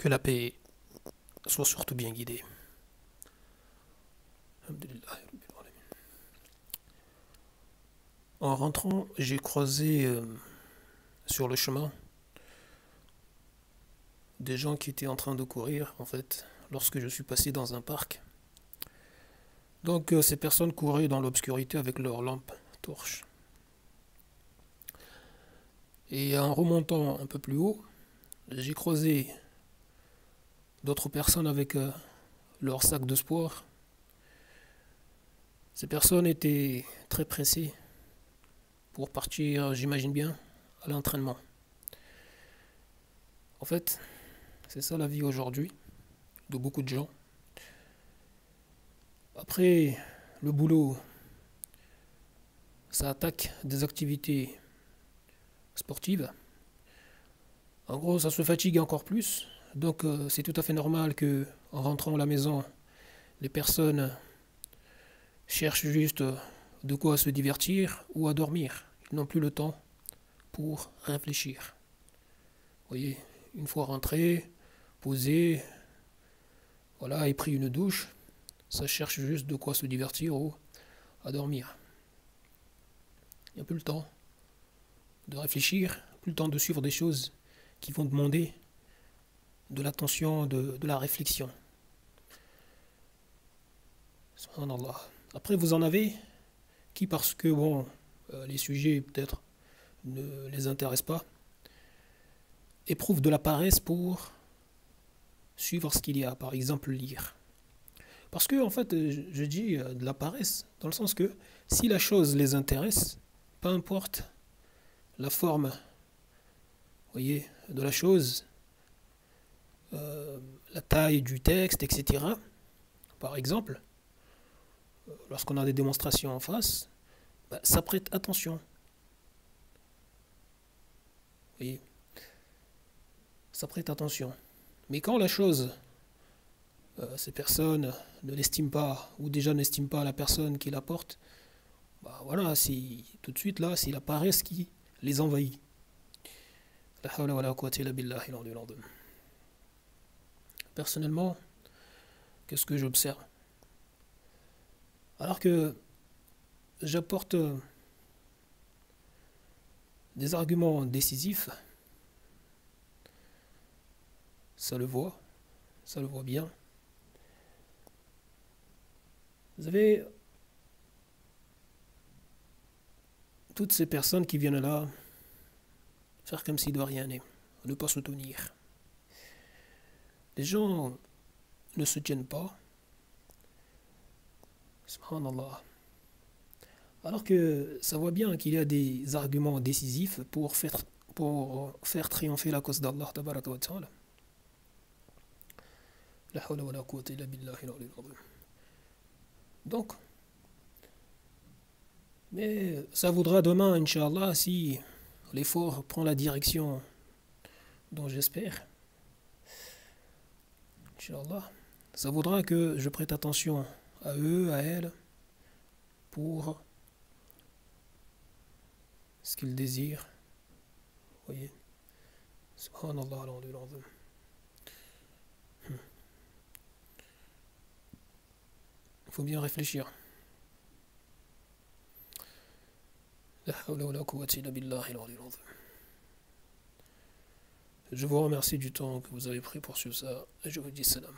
Que la paix soit surtout bien guidée. Alhamdulillah. En rentrant, j'ai croisé sur le chemin des gens qui étaient en train de courir, en fait, lorsque je suis passé dans un parc. Donc ces personnes couraient dans l'obscurité avec leurs lampes torches. Et en remontant un peu plus haut, j'ai croisé d'autres personnes avec leurs sacs de sport. Ces personnes étaient très pressées pour partir, j'imagine bien, à l'entraînement. En fait, c'est ça la vie aujourd'hui de beaucoup de gens. Après le boulot, ça attaque des activités sportives. En gros, ça se fatigue encore plus. Donc c'est tout à fait normal que en rentrant à la maison, les personnes cherchent juste de quoi se divertir ou à dormir. Ils n'ont plus le temps pour réfléchir. Vous voyez, une fois rentré, posé, voilà, et pris une douche, ça cherche juste de quoi se divertir ou à dormir. Il n'y a plus le temps de réfléchir, plus le temps de suivre des choses qui vont demander de l'attention, de la réflexion. Subhanallah. Après, vous en avez qui, parce que bon, les sujets peut-être ne les intéressent pas, éprouvent de la paresse pour suivre ce qu'il y a, par exemple lire. Parce que, en fait, je dis de la paresse, dans le sens que si la chose les intéresse, peu importe la forme, voyez, de la chose, la taille du texte, etc. Par exemple, lorsqu'on a des démonstrations en face, bah, ça prête attention. Vous voyez, ça prête attention. Mais quand la chose, ces personnes ne l'estiment pas, ou déjà n'estiment pas la personne qui la porte, bah voilà, c'est tout de suite là, c'est la paresse qui les envahit. La hawla wa la quwwata illa billahi al-aliyyil azim. Personnellement, qu'est-ce que j'observe? Alors que j'apporte des arguments décisifs, ça le voit bien. Vous avez toutes ces personnes qui viennent là faire comme si de rien n'est, ne pas se tenir. Les gens ne se tiennent pas. Subhanallah. Alors que ça voit bien qu'il y a des arguments décisifs pour faire triompher la cause d'Allah tabaraka wa ta'ala. La hawla wa la quwwata illa billahi al-aliyyil azim. Donc, mais ça voudra demain, Inch'Allah, si l'effort prend la direction dont j'espère, Inch'Allah, ça voudra que je prête attention à eux, à elles, pour ce qu'ils désirent. Vous voyez, Subhanallah al-aliyyil azim. Il faut bien réfléchir. La hawla wa la quwwata illa billahi al-aliyyil azim. Je vous remercie du temps que vous avez pris pour suivre ça et je vous dis salam.